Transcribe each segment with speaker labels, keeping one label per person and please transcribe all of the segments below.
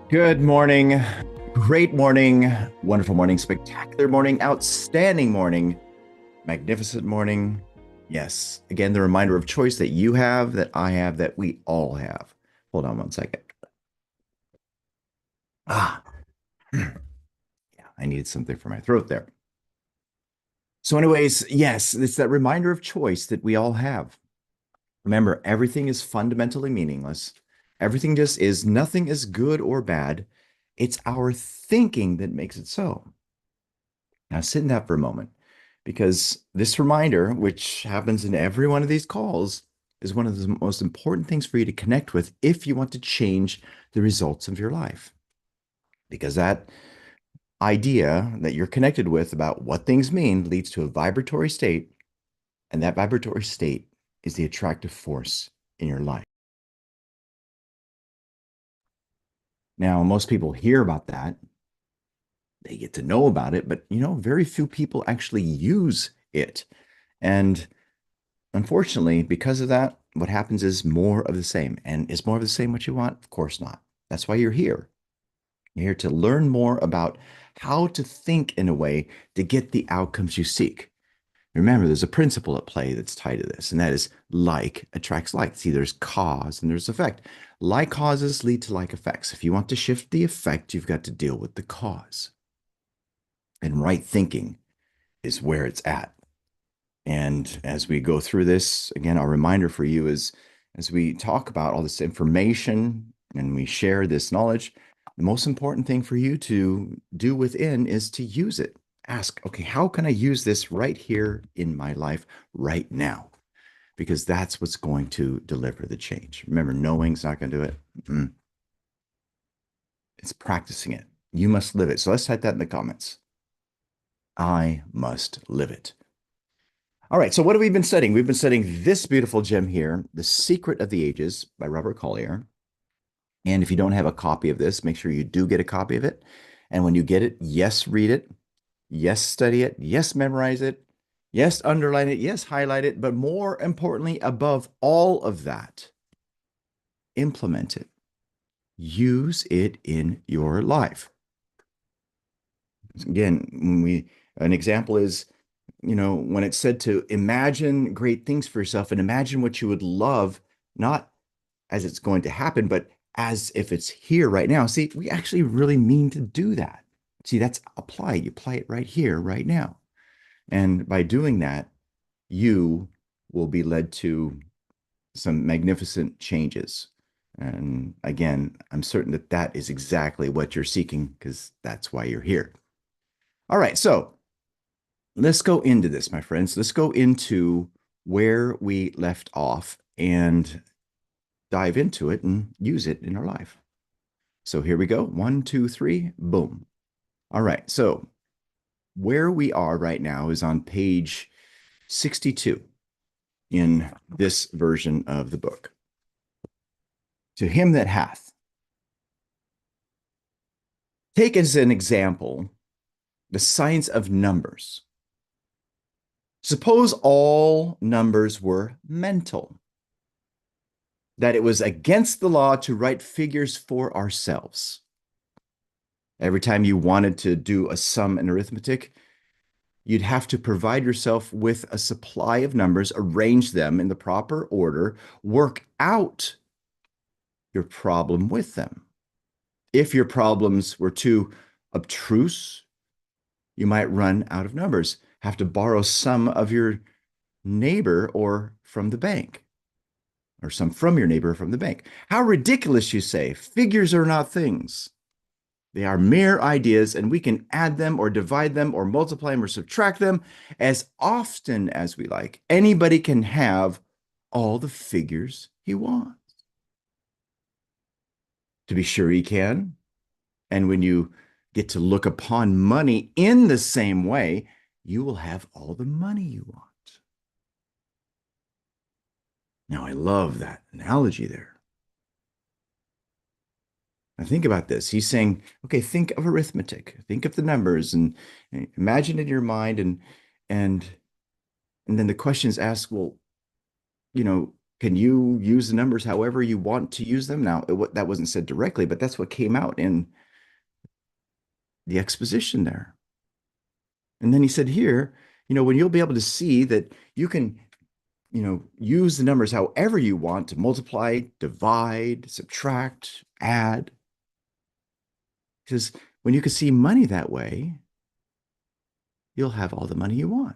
Speaker 1: Good morning, great morning, wonderful morning, spectacular morning, outstanding morning, magnificent morning. Yes, again, the reminder of choice that you have, that I have, that we all have. Hold on one second. Ah, yeah, I needed something for my throat there. So, anyways, yes, it's that reminder of choice that we all have. Remember, everything is fundamentally meaningless. Everything just is, nothing is good or bad. It's our thinking that makes it so. Now, sit in that for a moment because this reminder, which happens in every one of these calls, is one of the most important things for you to connect with if you want to change the results of your life. Because that idea that you're connected with about what things mean leads to a vibratory state, and that vibratory state is the attractive force in your life. Now, most people hear about that, they get to know about it, but very few people actually use it. And unfortunately, because of that, what happens is more of the same. And is more of the same what you want? Of course not. That's why you're here. You're here to learn more about how to think in a way to get the outcomes you seek. Remember, there's a principle at play that's tied to this, and that is like attracts like. See, there's cause and there's effect. Like causes lead to like effects. If you want to shift the effect, you've got to deal with the cause. And right thinking is where it's at. And as we go through this, again, our reminder for you is as we talk about all this information and we share this knowledge, the most important thing for you to do within is to use it. Ask, okay, how can I use this right here in my life right now? Because that's what's going to deliver the change. Remember, knowing's not going to do it. It's practicing it. You must live it. So let's type that in the comments. I must live it. All right, so what have we been studying? We've been studying this beautiful gem here, The Secret of the Ages by Robert Collier. And if you don't have a copy of this, make sure you do get a copy of it. And when you get it, yes, read it. Yes, study it. Yes, memorize it. Yes, underline it. Yes, highlight it. But more importantly, above all of that, implement it. Use it in your life. Again, an example is when it's said to imagine great things for yourself and imagine what you would love, not as it's going to happen, but as if it's here right now. See, we actually really mean to do that. See, that's applied. You apply it right here, right now. And by doing that, you will be led to some magnificent changes. And again, I'm certain that that is exactly what you're seeking because that's why you're here. All right. So let's go into this, my friends. Let's go into where we left off and dive into it and use it in our life. So here we go. 1, 2, 3, boom. All right. So where we are right now is on page 62 in this version of the book. To him that hath. Take as an example the science of numbers. Suppose all numbers were mental, that it was against the law to write figures for ourselves. Every time you wanted to do a sum in arithmetic, you'd have to provide yourself with a supply of numbers, arrange them in the proper order, work out your problem with them. If your problems were too obtruse, you might run out of numbers, have to borrow some of your neighbor or from the bank, or some from your neighbor from the bank. How ridiculous, you say. Figures are not things. They are mere ideas, and we can add them or divide them or multiply them or subtract them as often as we like. Anybody can have all the figures he wants. To be sure, he can. And when you get to look upon money in the same way, you will have all the money you want. Now, I love that analogy there. Now, think about this. He's saying, okay, think of arithmetic, think of the numbers, and imagine in your mind, and then the question is asked, well, you know, Can you use the numbers however you want to use them? Now, that wasn't said directly, but that's what came out in the exposition there. And then he said here, when you'll be able to see that you can, use the numbers however you want to multiply, divide, subtract, add. Because when you can see money that way, you'll have all the money you want.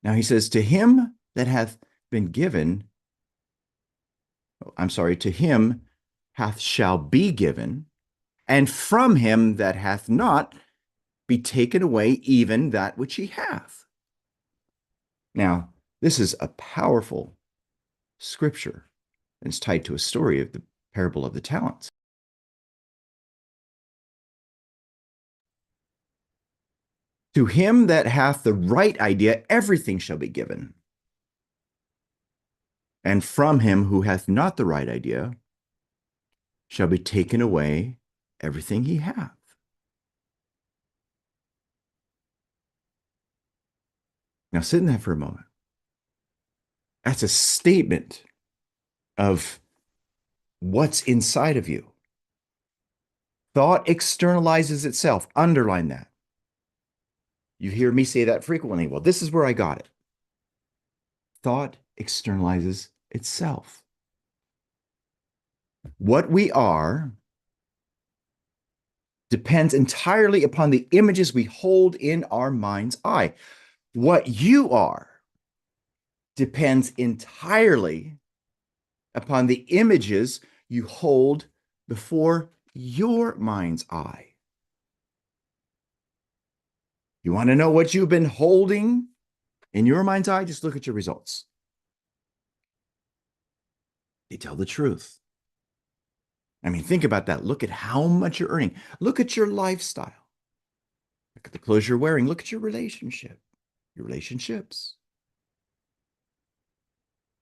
Speaker 1: Now he says, to him that hath been given, to him shall be given, and from him that hath not be taken away even that which he hath. Now, this is a powerful scripture, and it's tied to a story of the parable of the talents. To him that hath the right idea, everything shall be given. And from him who hath not the right idea shall be taken away everything he hath. Now sit in that for a moment. That's a statement of what's inside of you. Thought externalizes itself. Underline that. You hear me say that frequently. Well, this is where I got it. Thought externalizes itself. What we are depends entirely upon the images we hold in our mind's eye. What you are depends entirely upon the images you hold before your mind's eye. You want to know what you've been holding in your mind's eye? Just look at your results. They tell the truth. I mean, think about that. Look at how much you're earning. Look at your lifestyle. Look at the clothes you're wearing. Look at your relationship, your relationships,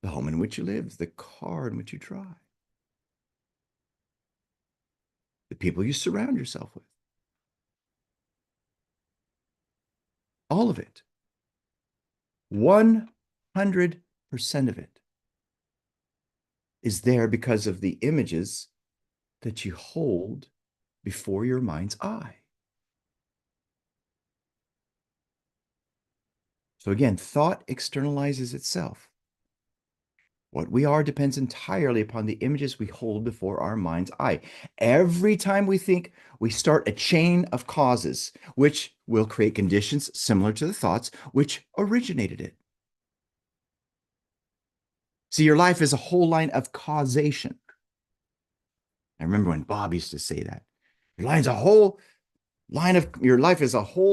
Speaker 1: the home in which you live, the car in which you drive, the people you surround yourself with. All of it. 100% of it is there because of the images that you hold before your mind's eye. So again, thought externalizes itself. What we are depends entirely upon the images we hold before our mind's eye. Every time we think, we start a chain of causes, which will create conditions similar to the thoughts which originated it. See, your life is a whole line of causation. I remember when Bob used to say that. Your life is a whole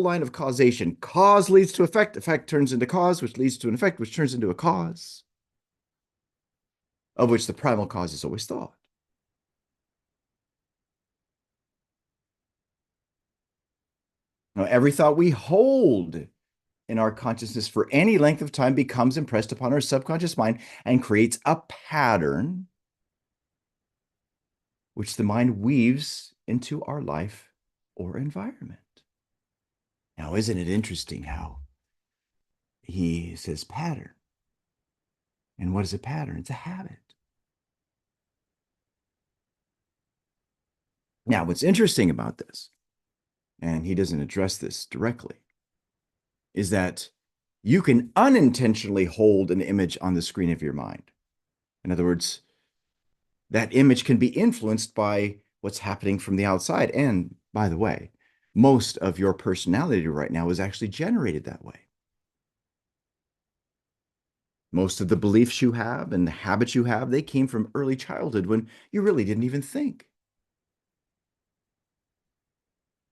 Speaker 1: line of causation. Cause leads to effect. Effect turns into cause, which leads to an effect, which turns into a cause, of which the primal cause is always thought. Now, every thought we hold in our consciousness for any length of time becomes impressed upon our subconscious mind and creates a pattern which the mind weaves into our life or environment. Now, isn't it interesting how he says pattern? And what is a pattern? It's a habit. Now, what's interesting about this, and he doesn't address this directly, is that you can unintentionally hold an image on the screen of your mind. In other words, that image can be influenced by what's happening from the outside. And by the way, most of your personality right now is actually generated that way. Most of the beliefs you have and the habits you have, they came from early childhood when you really didn't even think.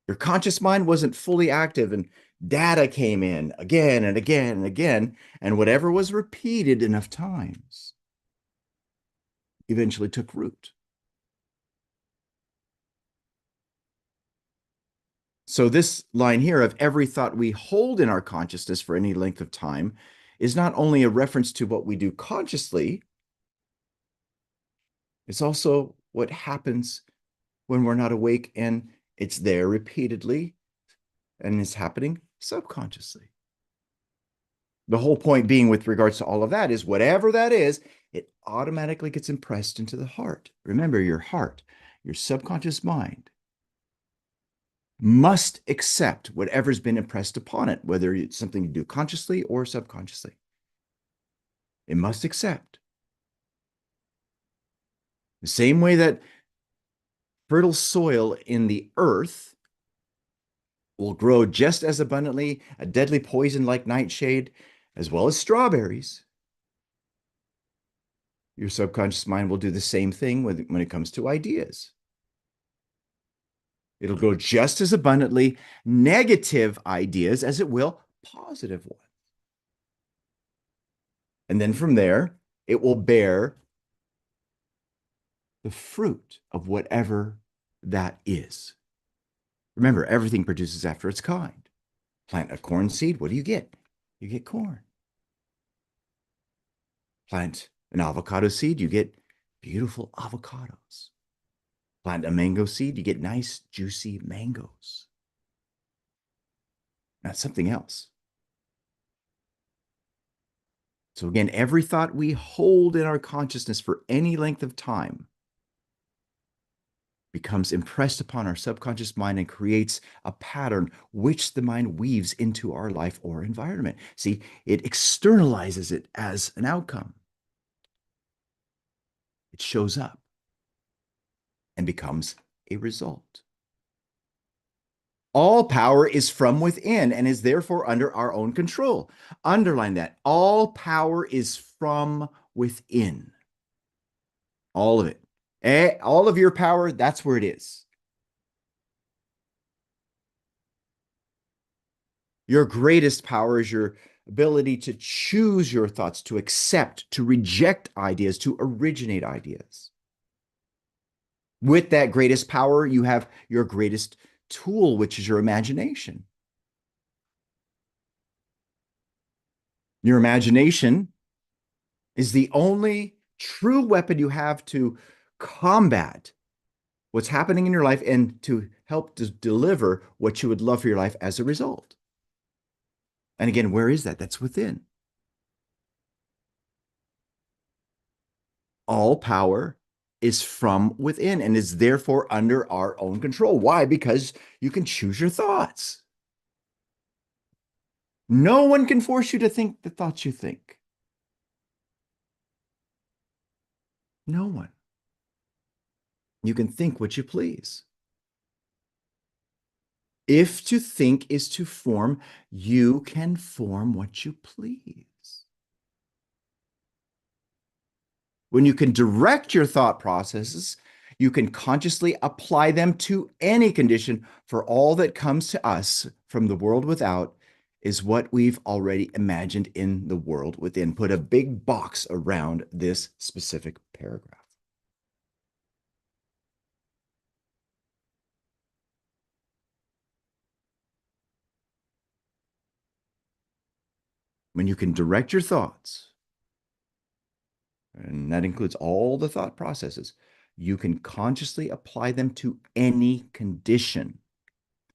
Speaker 1: Your conscious mind wasn't fully active and data came in again and again and again, and whatever was repeated enough times eventually took root. So this line here of every thought we hold in our consciousness for any length of time is not only a reference to what we do consciously, it's also what happens when we're not awake, and it's there repeatedly and it's happening subconsciously. The whole point being with regards to all of that is whatever that is, it automatically gets impressed into the heart. Remember, your heart, your subconscious mind must accept whatever's been impressed upon it, whether it's something you do consciously or subconsciously. It must accept. The same way that fertile soil in the earth will grow just as abundantly a deadly poison like nightshade, as well as strawberries. Your subconscious mind will do the same thing when it comes to ideas. It'll grow just as abundantly negative ideas as it will positive ones. And then from there, it will bear the fruit of whatever that is. Remember, everything produces after its kind. Plant a corn seed, what do you get? You get corn. Plant an avocado seed, you get beautiful avocados. Plant a mango seed, you get nice, juicy mangoes. Not something else. So, again, every thought we hold in our consciousness for any length of time becomes impressed upon our subconscious mind and creates a pattern which the mind weaves into our life or environment. See, it externalizes it as an outcome. It shows up and becomes a result. All power is from within and is therefore under our own control. Underline that. All power is from within. All of it. All of your power, that's where it is. Your greatest power is your ability to choose your thoughts, to accept, to reject ideas, to originate ideas. With that greatest power, you have your greatest tool, which is your imagination. Your imagination is the only true weapon you have to combat what's happening in your life and to help to deliver what you would love for your life as a result. And again, where is that? That's within. All power is from within and is therefore under our own control. Why? Because you can choose your thoughts. No one can force you to think the thoughts you think. No one. You can think what you please. If to think is to form, you can form what you please. When you can direct your thought processes, you can consciously apply them to any condition, for all that comes to us from the world without is what we've already imagined in the world within. Put a big box around this specific paragraph. When you can direct your thoughts, and that includes all the thought processes, you can consciously apply them to any condition.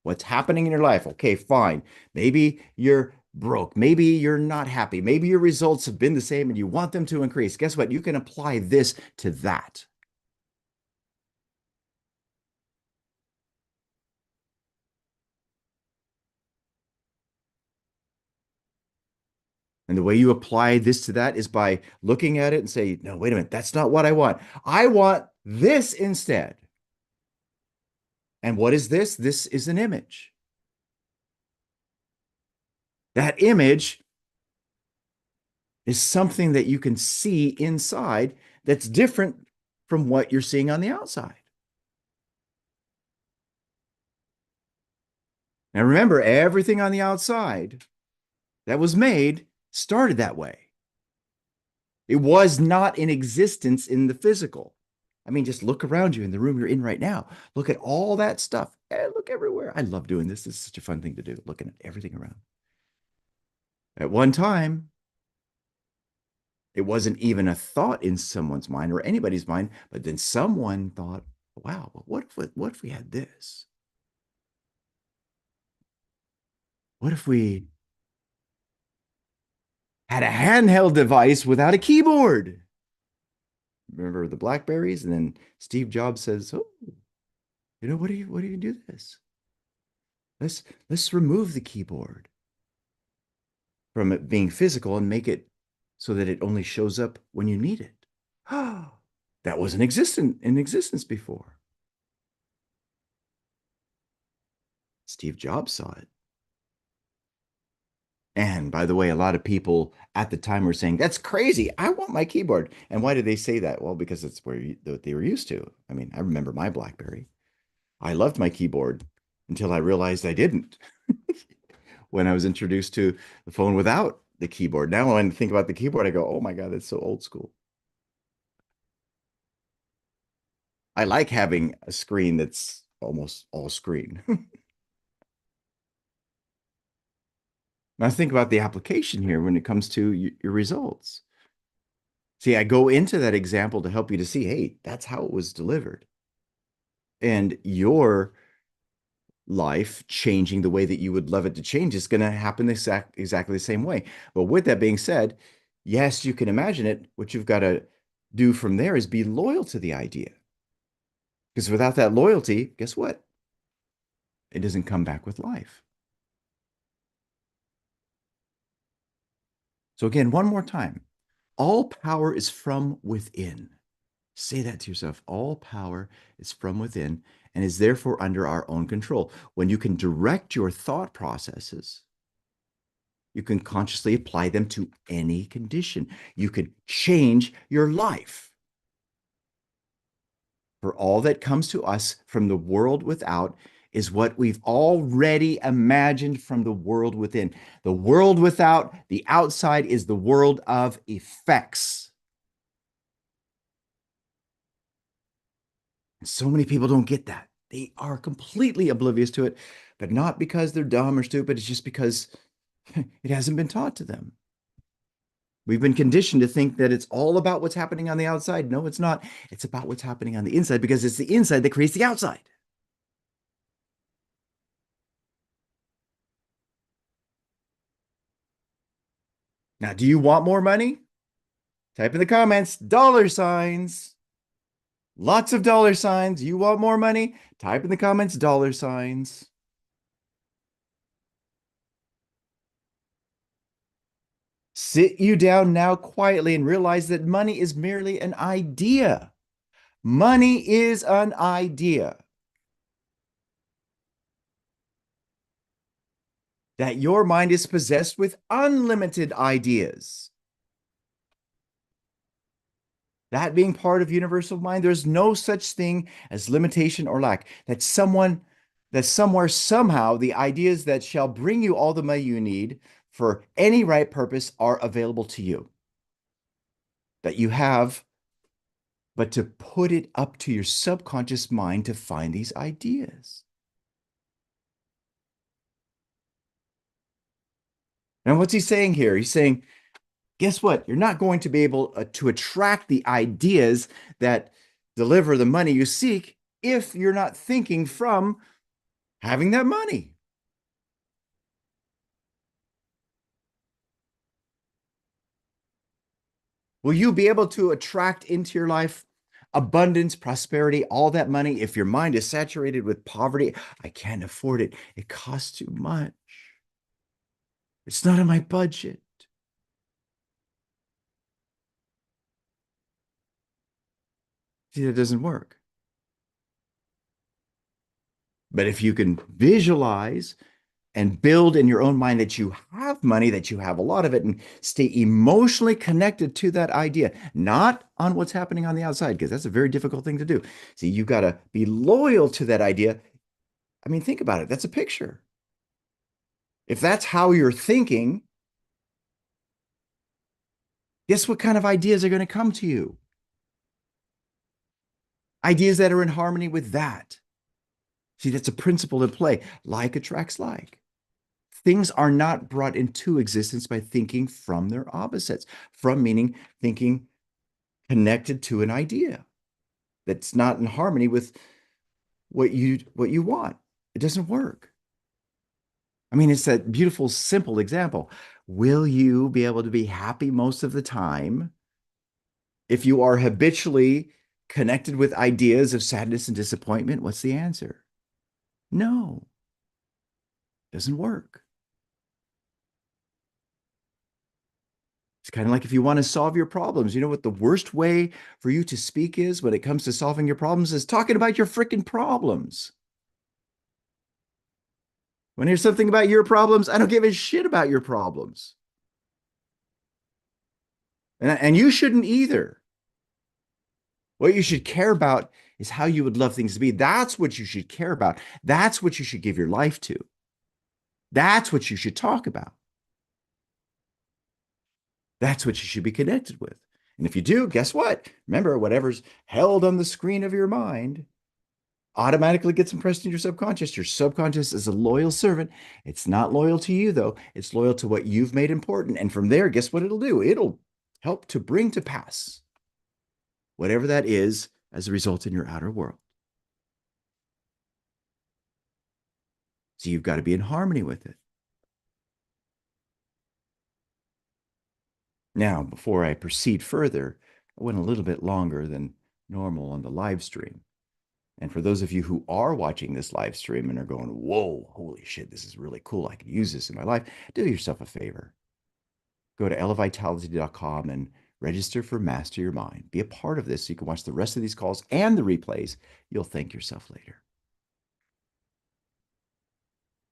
Speaker 1: What's happening in your life? Okay, fine. Maybe you're broke. Maybe you're not happy. Maybe your results have been the same and you want them to increase. Guess what? You can apply this to that. And the way you apply this to that is by looking at it and say, no, wait a minute, that's not what I want. I want this instead. And what is this? This is an image. That image is something that you can see inside that's different from what you're seeing on the outside. Now remember, everything on the outside that was made started that way. It was not in existence in the physical. I mean, just look around you in the room you're in right now. Look at all that stuff. Look everywhere. I love doing this. This is such a fun thing to do, looking at everything around. At one time, it wasn't even a thought in someone's mind or anybody's mind, but then someone thought, wow, what if we had this? What if we had a handheld device without a keyboard. Remember the Blackberries? And then Steve Jobs says, "Oh, what do you do this? Let's remove the keyboard from it being physical and make it so that it only shows up when you need it." That wasn't existent in existence before. Steve Jobs saw it. And by the way, a lot of people at the time were saying, "That's crazy. I want my keyboard." And why did they say that? Well, because it's what they were used to. I mean, I remember my BlackBerry. I loved my keyboard until I realized I didn't when I was introduced to the phone without the keyboard. Now, when I think about the keyboard, I go, "Oh my God, that's so old school." I like having a screen that's almost all screen. Now, think about the application here when it comes to your results. See, I go into that example to help you to see, hey, that's how it was delivered. And your life changing the way that you would love it to change is going to happen exactly the same way. But with that being said, yes, you can imagine it. What you've got to do from there is be loyal to the idea. Because without that loyalty, guess what? It doesn't come back with life. So, again, one more time, all power is from within. Say that to yourself. All power is from within and is therefore under our own control. When you can direct your thought processes, you can consciously apply them to any condition. You can change your life. For all that comes to us from the world without is what we've already imagined from the world within. The world without, the outside, is the world of effects. And so many people don't get that. They are completely oblivious to it, but not because they're dumb or stupid. It's just because it hasn't been taught to them. We've been conditioned to think that it's all about what's happening on the outside. No, it's not. It's about what's happening on the inside because it's the inside that creates the outside. Now, do you want more money? Type in the comments, dollar signs. Lots of dollar signs. You want more money? Type in the comments, dollar signs. Sit you down now quietly and realize that money is merely an idea. Money is an idea. That your mind is possessed with unlimited ideas. That being part of universal mind, there's no such thing as limitation or lack. That somewhere, somehow, the ideas that shall bring you all the money you need for any right purpose are available to you. That you have, but to put it up to your subconscious mind to find these ideas. And what's he saying here? He's saying, guess what? You're not going to be able to attract the ideas that deliver the money you seek if you're not thinking from having that money. Will you be able to attract into your life abundance, prosperity, all that money if your mind is saturated with poverty? I can't afford it. It costs too much. It's not in my budget. See, that doesn't work. But if you can visualize and build in your own mind that you have money, that you have a lot of it, and stay emotionally connected to that idea, not on what's happening on the outside, because that's a very difficult thing to do. See, you got to be loyal to that idea. I mean, think about it. That's a picture. If that's how you're thinking, guess what kind of ideas are going to come to you? Ideas that are in harmony with that. See, that's a principle in play. Like attracts like. Things are not brought into existence by thinking from their opposites. From meaning thinking connected to an idea that's not in harmony with what you want. It doesn't work. I mean, it's that beautiful, simple example. Will you be able to be happy most of the time if you are habitually connected with ideas of sadness and disappointment? What's the answer? No, it doesn't work. It's kind of like if you want to solve your problems, you know what the worst way for you to speak is when it comes to solving your problems is talking about your freaking problems. When there's something about your problems, I don't give a shit about your problems. And you shouldn't either. What you should care about is how you would love things to be. That's what you should care about. That's what you should give your life to. That's what you should talk about. That's what you should be connected with. And if you do, guess what? Remember, whatever's held on the screen of your mind automatically gets impressed in your subconscious. Your subconscious is a loyal servant. It's not loyal to you, though. It's loyal to what you've made important. And from there, guess what it'll do? It'll help to bring to pass whatever that is as a result in your outer world. So you've got to be in harmony with it. Now, before I proceed further, I went a little bit longer than normal on the live stream. And for those of you who are watching this live stream and are going, whoa, holy shit, this is really cool. I can use this in my life. Do yourself a favor. Go to elevitality.com and register for Master Your Mind. Be a part of this so you can watch the rest of these calls and the replays. You'll thank yourself later.